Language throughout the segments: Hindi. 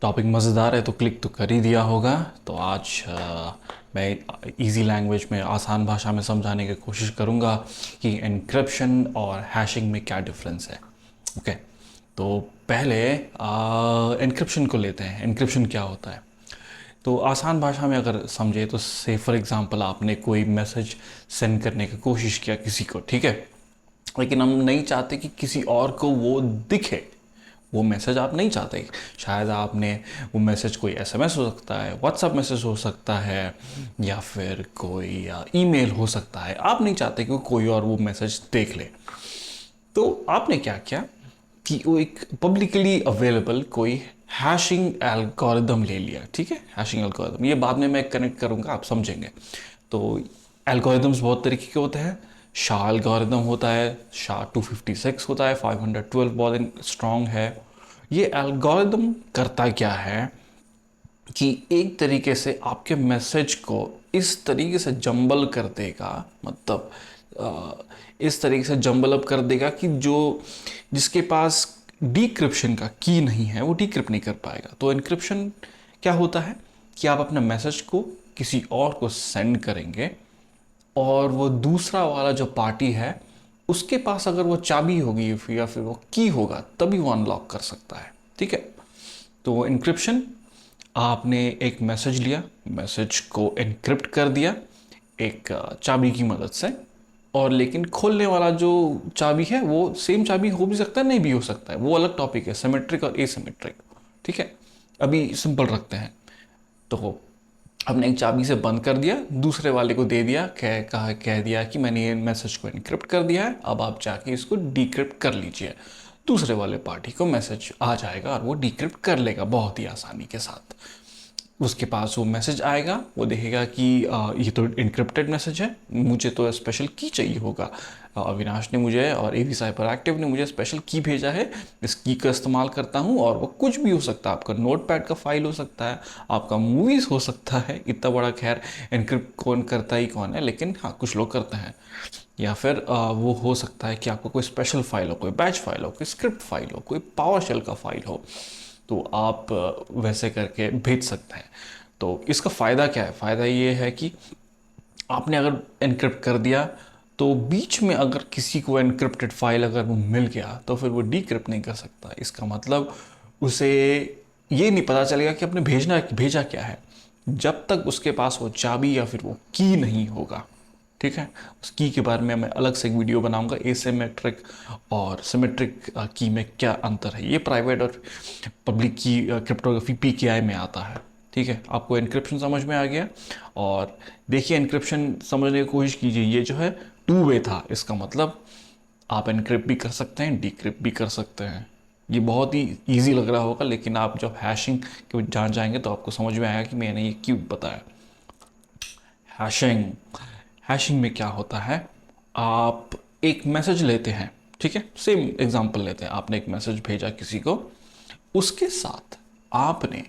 टॉपिक मज़ेदार है तो क्लिक तो कर ही दिया होगा। तो आज मैं इजी लैंग्वेज में, आसान भाषा में समझाने की कोशिश करूँगा कि एन्क्रिप्शन और हैशिंग में क्या डिफरेंस है। ओके, तो पहले एन्क्रिप्शन को लेते हैं। एन्क्रिप्शन क्या होता है? तो आसान भाषा में अगर समझे तो से फॉर एग्जांपल आपने कोई मैसेज सेंड करने की कोशिश किया किसी को, ठीक है, लेकिन हम नहीं चाहते कि किसी और को वो दिखे। वो मैसेज आप नहीं चाहते। शायद आपने वो मैसेज, कोई एसएमएस हो सकता है, व्हाट्सएप मैसेज हो सकता है, या फिर कोई ईमेल हो सकता है, आप नहीं चाहते कि कोई और वो मैसेज देख ले। तो आपने क्या किया कि वो एक पब्लिकली अवेलेबल कोई हैशिंग एल्गोरिदम ले लिया। ठीक है, हैशिंग एल्गोरिदम, ये बाद में मैं कनेक्ट करूंगा, आप समझेंगे। तो एल्गोरिदम्स बहुत तरीके के होते हैं। शाह एल्गोरिदम होता है, शाह 256 होता है, 512 बहुत स्ट्रॉन्ग है। ये एल्गोरिदम करता क्या है कि एक तरीके से आपके मैसेज को इस तरीके से जंबल कर देगा, मतलब इस तरीके से जंबल अप कर देगा कि जो जिसके पास डिक्रिप्शन का की नहीं है वो डिक्रिप्ट नहीं कर पाएगा। तो इनक्रिप्शन क्या होता है कि आप अपने मैसेज को किसी और को सेंड करेंगे और वो दूसरा वाला जो पार्टी है उसके पास अगर वो चाबी होगी या फिर वो की होगा तभी वो अनलॉक कर सकता है। ठीक है, तो इनक्रिप्शन, आपने एक मैसेज लिया, मैसेज को एनक्रिप्ट कर दिया एक चाबी की मदद से, और लेकिन खोलने वाला जो चाबी है वो सेम चाबी हो भी सकता है, नहीं भी हो सकता है, वो अलग टॉपिक है, सिमेट्रिक और एसिमेट्रिक। ठीक है, अभी सिंपल रखते हैं। तो हमने एक चाबी से बंद कर दिया, दूसरे वाले को दे दिया, कह दिया कि मैंने ये मैसेज को एनक्रिप्ट कर दिया है, अब आप जाके इसको डिक्रिप्ट कर लीजिए। दूसरे वाले पार्टी को मैसेज आ जाएगा और वो डिक्रिप्ट कर लेगा बहुत ही आसानी के साथ। उसके पास वो मैसेज आएगा, वो देखेगा कि ये तो इनक्रिप्टेड मैसेज है, मुझे तो स्पेशल की चाहिए होगा। अविनाश ने मुझे और एवी साइबर एक्टिव ने मुझे स्पेशल की भेजा है, इस की का इस्तेमाल करता हूँ। और वो कुछ भी हो सकता है, आपका नोटपैड का फाइल हो सकता है, आपका मूवीज़ हो सकता है, इतना बड़ा खैर इनक्रिप्ट कौन करता ही कौन है, लेकिन हाँ कुछ लोग करते हैं। या फिर वो हो सकता है कि आपको कोई स्पेशल फाइल हो, कोई बैच फाइल हो, कोई स्क्रिप्ट फाइल हो, कोई पावर शेल का फाइल हो, तो आप वैसे करके भेज सकते हैं। तो इसका फ़ायदा क्या है? फ़ायदा ये है कि आपने अगर एनक्रिप्ट कर दिया तो बीच में अगर किसी को एनक्रिप्टेड फाइल अगर वो मिल गया तो फिर वो डिक्रिप्ट नहीं कर सकता। इसका मतलब उसे ये नहीं पता चलेगा कि आपने भेजा क्या है, जब तक उसके पास वो चाबी या फिर वो की नहीं होगा। ठीक है, उस की के बारे में मैं अलग से एक वीडियो बनाऊंगा, एसिमेट्रिक और सिमेट्रिक की में क्या अंतर है। ये प्राइवेट और पब्लिक की क्रिप्टोग्राफी पीकेआई में आता है। ठीक है, आपको एनक्रिप्शन समझ में आ गया। और देखिए, एनक्रिप्शन समझने की कोशिश कीजिए, ये जो है टू वे था, इसका मतलब आप एनक्रिप्ट भी कर सकते हैं, डिक्रिप्ट भी कर सकते हैं। ये बहुत ही इजी लग रहा होगा, लेकिन आप जब हैशिंग के जान जाएंगे तो आपको समझ में आएगा कि मैंने ये क्यों बताया। हैशिंग, हैशिंग में क्या होता है, आप एक मैसेज लेते हैं, ठीक है, सेम एग्जांपल लेते हैं, आपने एक मैसेज भेजा किसी को, उसके साथ आपने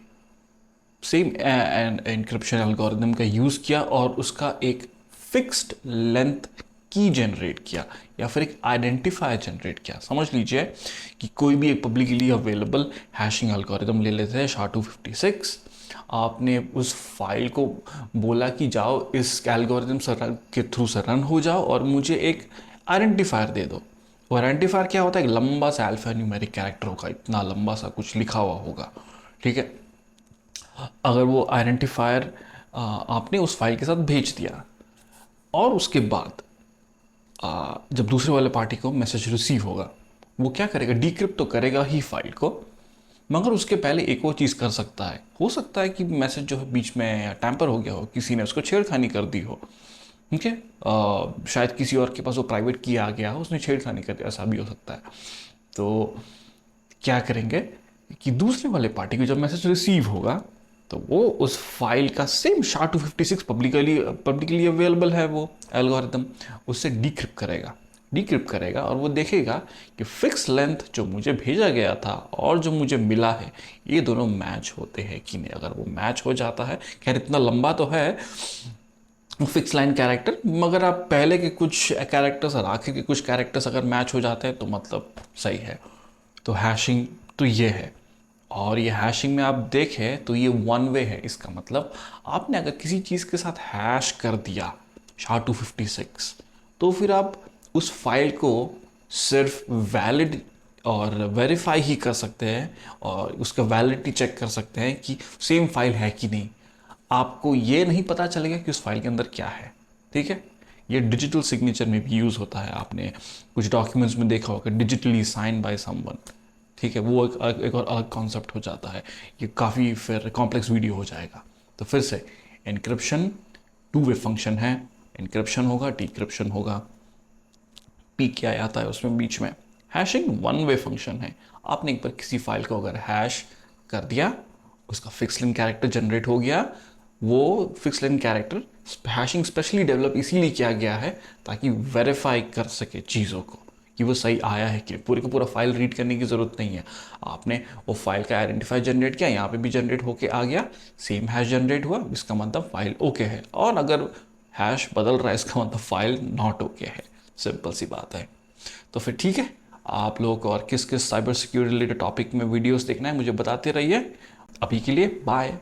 सेम एनक्रिप्शन एल्गोरिदम का यूज़ किया और उसका एक फिक्स्ड लेंथ की जनरेट किया या फिर एक आइडेंटिफायर जनरेट किया। समझ लीजिए कि कोई भी एक पब्लिकली अवेलेबल हैशिंग एल्गोरिदम ले लेते हैं, SHA-256। आपने उस फाइल को बोला कि जाओ इस एल्गोरिदम के थ्रू से रन हो जाओ और मुझे एक आइडेंटिफायर दे दो। वो आइडेंटिफायर क्या होता है? एक लंबा सा अल्फा न्यूमेरिक कैरेक्टर होगा, इतना लंबा सा कुछ लिखा हुआ होगा। ठीक है, अगर वो आइडेंटिफायर आपने उस फाइल के साथ भेज दिया और उसके बाद जब दूसरे वाले पार्टी को मैसेज रिसीव होगा, वो क्या करेगा? डिक्रिप्ट तो करेगा ही फाइल को, मगर उसके पहले एक और चीज़ कर सकता है। हो सकता है कि मैसेज जो है बीच में टैंपर हो गया हो, किसी ने उसको छेड़खानी कर दी हो। ठीक है, शायद किसी और के पास वो प्राइवेट की आ गया हो, उसने छेड़खानी कर दिया, ऐसा भी हो सकता है। तो क्या करेंगे कि दूसरे वाले पार्टी को जब मैसेज रिसीव होगा तो वो उस फाइल का सेम SHA-256 पब्लिकली अवेलेबल है वो एल्गोरिदम, उससे डिक्रिप्ट करेगा और वो देखेगा कि फिक्स लेंथ जो मुझे भेजा गया था और जो मुझे मिला है ये दोनों मैच होते हैं कि नहीं। अगर वो मैच हो जाता है, खैर इतना लंबा तो है फिक्स लाइन कैरेक्टर, मगर आप पहले के कुछ कैरेक्टर्स और आखिर के कुछ कैरेक्टर्स अगर मैच हो जाते हैं तो मतलब सही है। तो हैशिंग तो ये है। और ये हैशिंग में आप देखें तो ये वन वे है। इसका मतलब आपने अगर किसी चीज़ के साथ हैश कर दिया SHA-256, तो फिर आप उस फाइल को सिर्फ वैलिड और वेरीफाई ही कर सकते हैं और उसका वैलिडिटी चेक कर सकते हैं कि सेम फाइल है कि नहीं। आपको ये नहीं पता चलेगा कि उस फाइल के अंदर क्या है। ठीक है, ये डिजिटल सिग्नेचर में भी यूज़ होता है। आपने कुछ डॉक्यूमेंट्स में देखा होगा डिजिटली साइन बाय समवन। ठीक है, वो एक और अलग कॉन्सेप्ट हो जाता है। ये काफ़ी फिर कॉम्प्लेक्स वीडियो हो जाएगा। तो फिर से एनक्रिप्शन टू वे फंक्शन है। एनक्रिप्शन होगा, डिक्रिप्शन होगा। पी क्या आता है उसमें बीच में। हैशिंग वन वे फंक्शन है। आपने एक बार किसी फाइल को अगर हैश कर दिया, उसका फिक्स लेंथ कैरेक्टर जनरेट हो गया। वो fix length character hashing specially develop इसीलिए किया गया है ताकि वेरीफाई कर सके चीज़ों को कि वो सही आया है कि पूरे का पूरा फाइल रीड करने की ज़रूरत नहीं है। आपने वो फाइल का आइडेंटिफाई जनरेट किया, यहाँ पे भी जनरेट होके आ गया, सेम हैश जनरेट हुआ, इसका मतलब फाइल ओके है। और अगर हैश बदल रहा है इसका मतलब फाइल नॉट ओके है। सिंपल सी बात है। तो फिर ठीक है, आप लोग और किस किस साइबर सिक्योरिटी रिलेटेड टॉपिक में वीडियोस देखना है मुझे बताते रहिए। अभी के लिए बाय।